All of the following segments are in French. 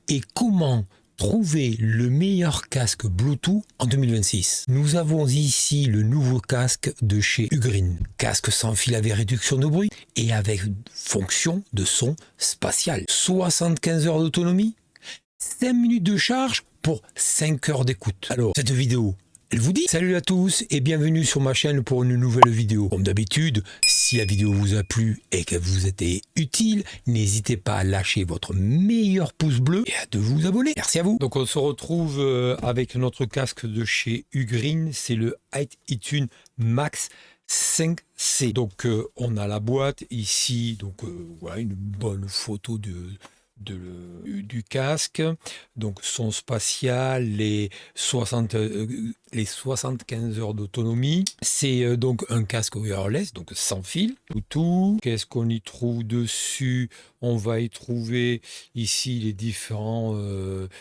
et comment trouver le meilleur casque Bluetooth en 2026. Nous avons ici le nouveau casque de chez Ugreen. Casque sans fil avec réduction de bruit et avec fonction de son spatial. 75 heures d'autonomie, 5 minutes de charge pour 5 heures d'écoute. Alors, cette vidéo, elle vous dit salut à tous et bienvenue sur ma chaîne pour une nouvelle vidéo. Comme d'habitude, si la vidéo vous a plu et que vous était utile, n'hésitez pas à lâcher votre meilleur pouce bleu et à de vous abonner. Merci à vous. Donc on se retrouve avec notre casque de chez Ugreen, c'est le iTunes Max 5C. Donc on a la boîte ici, donc voilà une bonne photo du casque, donc son spatial, les 75 heures d'autonomie. C'est donc un casque wireless, donc sans fil, tout. Qu'est-ce qu'on y trouve dessus? On va y trouver ici les différentes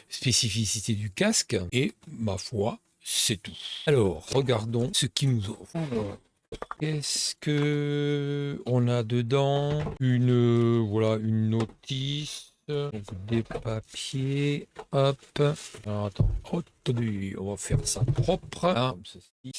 spécificités du casque et ma foi, c'est tout. Alors, regardons ce qui nous offre. Qu'est-ce que on a dedans? Voilà, une notice. Donc des papiers, hop. Alors, attends, on va faire ça propre. Hein, comme ceci.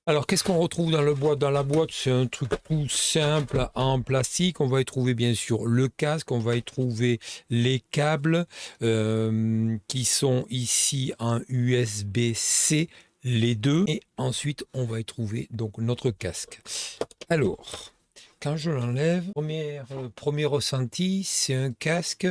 Alors, qu'est-ce qu'on retrouve dans la boîte? Dans la boîte, c'est un truc tout simple en plastique. On va y trouver bien sûr le casque, on va y trouver les câbles qui sont ici en USB-C, les deux. Et ensuite, on va y trouver donc notre casque. Alors, quand je l'enlève, premier ressenti, c'est un casque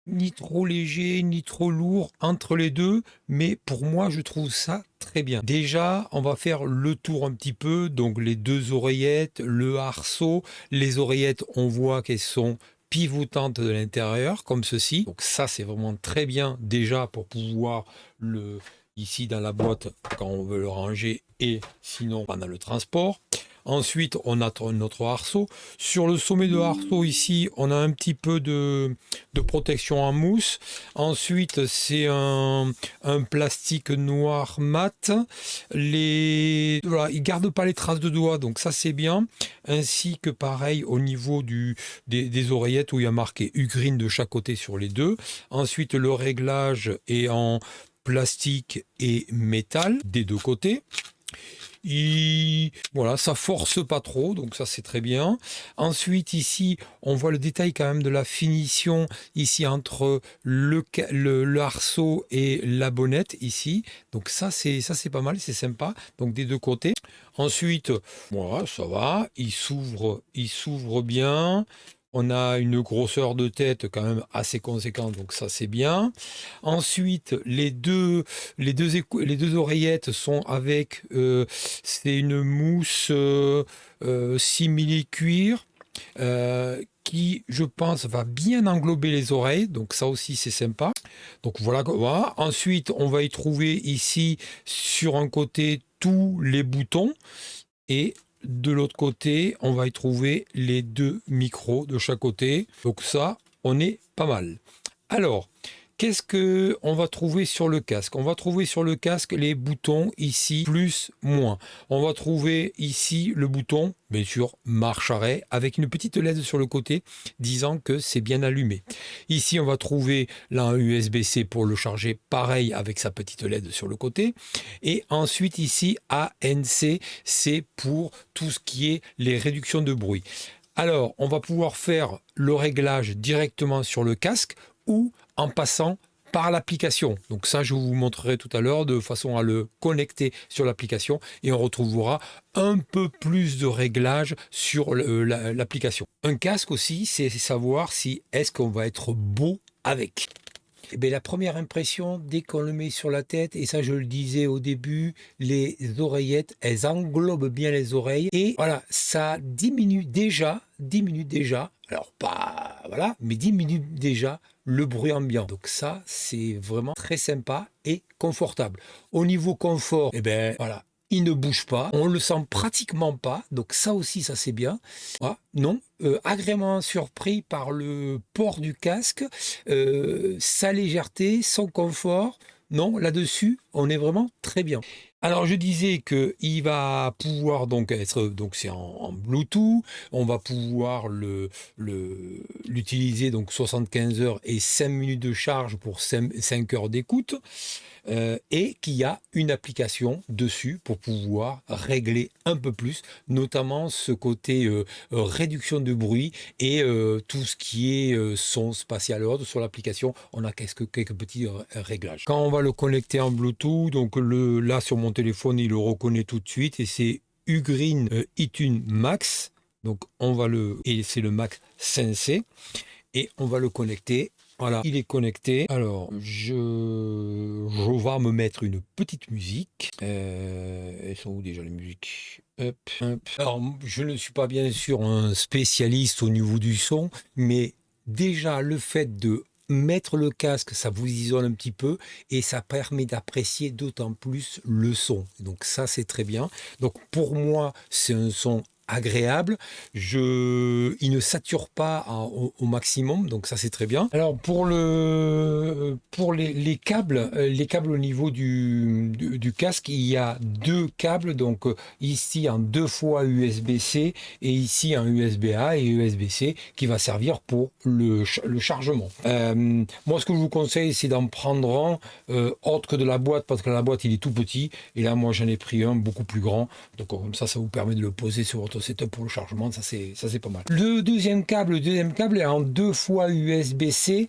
ni trop léger, ni trop lourd, entre les deux, mais pour moi, je trouve ça très bien. Déjà, on va faire le tour un petit peu, donc les deux oreillettes, le arceau. Les oreillettes, on voit qu'elles sont pivotantes de l'intérieur, comme ceci. Donc ça, c'est vraiment très bien, déjà, pour pouvoir ici dans la boîte, quand on veut le ranger, et sinon pendant le transport. Ensuite, on a notre arceau. Sur le sommet de l'arceau, ici, on a un petit peu de protection en mousse. Ensuite, c'est un plastique noir mat. Voilà, il ne garde pas les traces de doigts, donc ça, c'est bien. Ainsi que pareil au niveau des oreillettes où il y a marqué Ugreen de chaque côté sur les deux. Ensuite, le réglage est en plastique et métal des deux côtés. Voilà, ça force pas trop, donc ça c'est très bien. Ensuite ici, on voit le détail quand même de la finition ici entre le arceau et la bonnette ici. Donc ça c'est pas mal, c'est sympa. Donc des deux côtés. Ensuite, voilà, ça va, il s'ouvre bien. On a une grosseur de tête quand même assez conséquente, donc ça c'est bien. Ensuite, les deux oreillettes sont avec, c'est une mousse simili-cuir qui, je pense, va bien englober les oreilles, donc ça aussi c'est sympa. Donc voilà. Ensuite, on va y trouver ici sur un côté tous les boutons et de l'autre côté, on va y trouver les deux micros de chaque côté. Donc ça, on est pas mal. Alors, qu'est-ce qu'on va trouver sur le casque? On va trouver sur le casque les boutons ici, plus, moins. On va trouver ici le bouton, bien sûr, marche-arrêt, avec une petite LED sur le côté, disant que c'est bien allumé. Ici, on va trouver là un USB-C pour le charger, pareil, avec sa petite LED sur le côté. Et ensuite, ici, ANC, c'est pour tout ce qui est les réductions de bruit. Alors, on va pouvoir faire le réglage directement sur le casque ou en passant par l'application. Donc ça, je vous montrerai tout à l'heure de façon à le connecter sur l'application et on retrouvera un peu plus de réglages sur l'application. Un casque aussi, c'est savoir si est-ce qu'on va être beau avec. Eh bien, la première impression, dès qu'on le met sur la tête, et ça je le disais au début, les oreillettes, elles englobent bien les oreilles. Et voilà, ça diminue déjà, alors pas, voilà, mais diminue déjà le bruit ambiant. Donc ça, c'est vraiment très sympa et confortable. Au niveau confort, eh bien, voilà. Il ne bouge pas, on le sent pratiquement pas, donc ça aussi, ça c'est bien. Ah, non, agréablement surpris par le port du casque, sa légèreté, son confort. Non, là-dessus, on est vraiment très bien. Alors je disais que il va pouvoir donc être donc c'est en Bluetooth, on va pouvoir l'utiliser donc 75 heures et 5 minutes de charge pour 5 heures d'écoute. Et qu'il y a une application dessus pour pouvoir régler un peu plus, notamment ce côté réduction de bruit et tout ce qui est son spatial audio. Sur l'application, on a quelques petits réglages. Quand on va le connecter en Bluetooth, donc là sur mon téléphone, il le reconnaît tout de suite et c'est Ugreen iTunes Max. Donc on va et c'est le Max 5C et on va le connecter. Voilà, il est connecté. Alors, je vais me mettre une petite musique. Elles sont où déjà les musiques? Hop, hop. Alors, je ne suis pas bien sûr un spécialiste au niveau du son, mais déjà le fait de mettre le casque, ça vous isole un petit peu et ça permet d'apprécier d'autant plus le son. Donc ça, c'est très bien. Donc pour moi, c'est un son agréable. Il ne sature pas au maximum, donc ça c'est très bien. Alors pour les câbles au niveau du casque, il y a deux câbles, donc ici en 2 fois USB-C et ici un USB-A et USB-C qui va servir pour le chargement. Moi ce que je vous conseille c'est d'en prendre un autre que de la boîte parce que la boîte il est tout petit et là moi j'en ai pris un beaucoup plus grand, donc comme ça vous permet de le poser sur votre setup pour le chargement, ça c'est pas mal. Le deuxième câble est en 2 fois USB-C.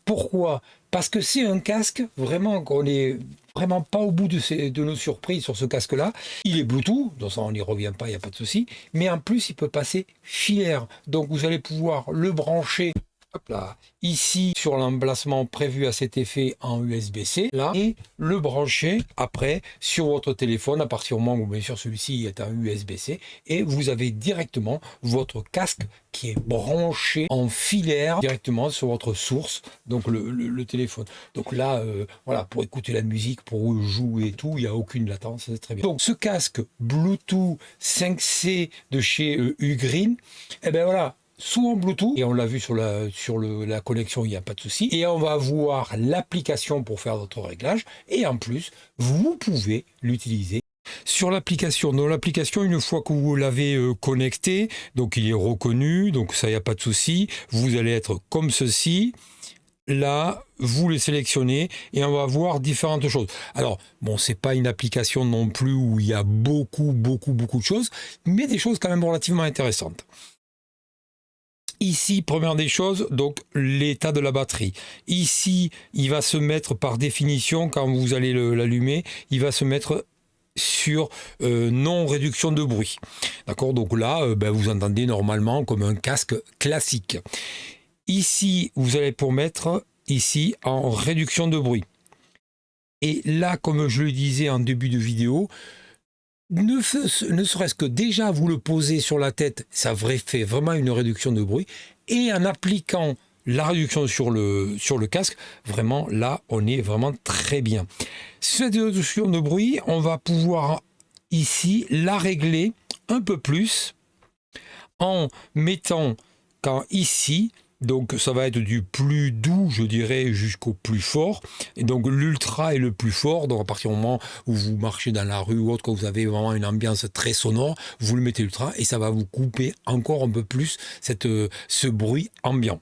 Pourquoi? Parce que c'est un casque, vraiment, qu'on est vraiment pas au bout de nos surprises sur ce casque-là. Il est Bluetooth, donc ça on n'y revient pas, il n'y a pas de souci. Mais en plus, il peut passer filaire. Donc vous allez pouvoir le brancher. Hop là, ici sur l'emplacement prévu à cet effet en USB-C, là, et le brancher après sur votre téléphone à partir du moment où bien sûr celui-ci est un USB-C et vous avez directement votre casque qui est branché en filaire directement sur votre source, donc le téléphone. Donc là, voilà, pour écouter la musique, pour jouer et tout, il n'y a aucune latence, c'est très bien. Donc ce casque Bluetooth 5C de chez Ugreen, et ben voilà, soit en Bluetooth, et on l'a vu sur la connexion, il n'y a pas de souci, et on va avoir l'application pour faire votre réglage, et en plus, vous pouvez l'utiliser sur l'application. Dans l'application, une fois que vous l'avez connecté, donc il est reconnu, donc ça, il n'y a pas de souci, vous allez être comme ceci. Là, vous le sélectionnez et on va voir différentes choses. Alors, bon, c'est pas une application non plus où il y a beaucoup de choses, mais des choses quand même relativement intéressantes. Ici, première des choses, donc l'état de la batterie. Ici, il va se mettre par définition, quand vous allez l'allumer, il va se mettre sur non réduction de bruit. D'accord? Donc là, vous entendez normalement comme un casque classique. Ici, vous allez pour mettre ici en réduction de bruit. Et là, comme je le disais en début de vidéo, ne serait-ce que déjà vous le posez sur la tête, ça fait vraiment une réduction de bruit. Et en appliquant la réduction sur le casque, vraiment là, on est vraiment très bien. Cette réduction de bruit, on va pouvoir ici la régler un peu plus en mettant quand ici. Donc ça va être du plus doux, je dirais, jusqu'au plus fort. Et donc l'ultra est le plus fort. Donc à partir du moment où vous marchez dans la rue ou autre, quand vous avez vraiment une ambiance très sonore, vous le mettez ultra et ça va vous couper encore un peu plus ce bruit ambiant.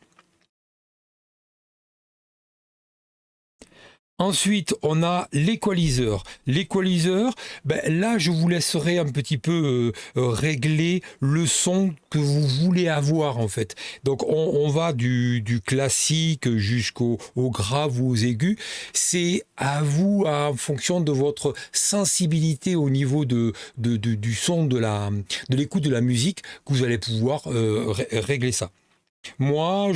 Ensuite, on a l'équaliseur. L'équaliseur, là, je vous laisserai un petit peu régler le son que vous voulez avoir, en fait. Donc, on va du classique jusqu'au grave ou aux aigus. C'est à vous, en fonction de votre sensibilité au niveau du son, de l'écoute de la musique, que vous allez pouvoir régler ça. Moi,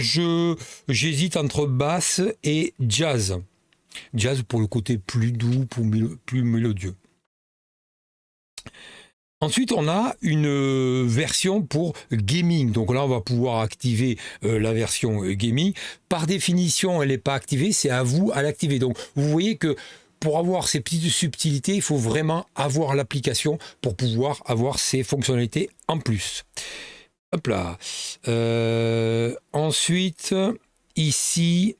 j'hésite entre basse et jazz. Jazz pour le côté plus doux, plus mélodieux. Ensuite, on a une version pour gaming. Donc là, on va pouvoir activer la version gaming. Par définition, elle n'est pas activée, c'est à vous à l'activer. Donc, vous voyez que pour avoir ces petites subtilités, il faut vraiment avoir l'application pour pouvoir avoir ces fonctionnalités en plus. Hop là. Ensuite, ici,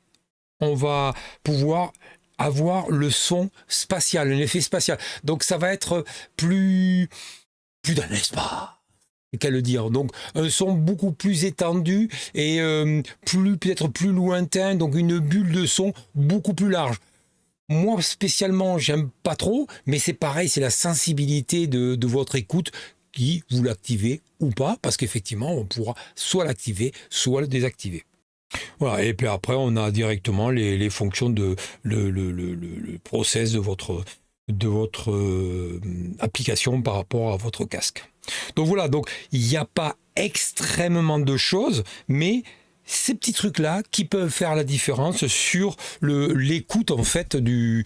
on va pouvoir avoir le son spatial, l'effet spatial. Donc ça va être plus d'un espace. Qu'à le dire. Donc un son beaucoup plus étendu et peut-être plus lointain, donc une bulle de son beaucoup plus large. Moi spécialement, j'aime pas trop, mais c'est pareil, c'est la sensibilité de votre écoute qui vous l'activez ou pas, parce qu'effectivement, on pourra soit l'activer, soit le désactiver. Voilà, et puis après, on a directement les fonctions de le process de votre application par rapport à votre casque. Donc voilà, donc il n'y a pas extrêmement de choses, mais ces petits trucs-là qui peuvent faire la différence sur l'écoute en fait de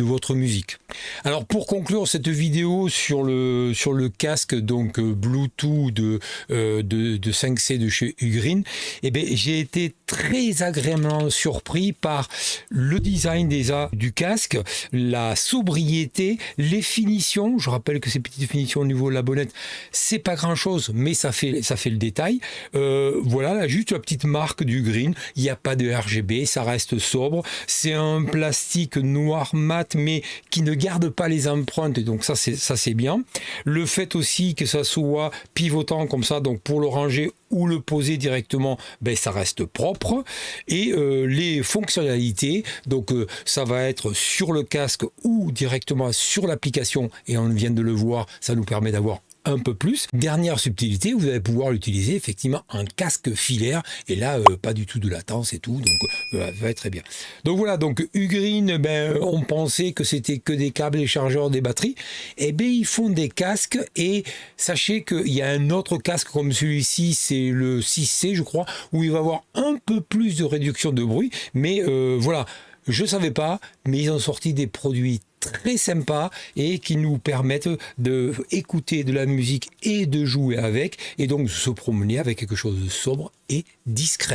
votre musique. Alors pour conclure cette vidéo sur le casque donc Bluetooth de 5C de chez Ugreen, eh bien, j'ai été très agréablement surpris par le design du casque, la sobriété, les finitions. Je rappelle que ces petites finitions au niveau de la bonnette, c'est pas grand-chose, mais ça fait le détail. Voilà, là, juste la petite marque d'Ugreen. Il n'y a pas de RGB, ça reste sobre. C'est un plastique noir mat, mais qui ne garde pas les empreintes. Donc ça c'est bien. Le fait aussi que ça soit pivotant comme ça, donc pour le ranger ou le poser directement, ben ça reste propre. Et les fonctionnalités, donc ça va être sur le casque ou directement sur l'application. Et on vient de le voir, ça nous permet d'avoir un peu plus. Dernière subtilité, vous allez pouvoir l'utiliser effectivement en casque filaire et là pas du tout de latence et tout, donc ça va être très bien. Donc voilà, donc Ugreen, on pensait que c'était que des câbles, des chargeurs, des batteries. Eh bien ils font des casques et sachez qu'il y a un autre casque comme celui-ci, c'est le 6C je crois, où il va avoir un peu plus de réduction de bruit, mais voilà. Je ne savais pas, mais ils ont sorti des produits très sympas et qui nous permettent d'écouter de la musique et de jouer avec, et donc de se promener avec quelque chose de sobre et discret.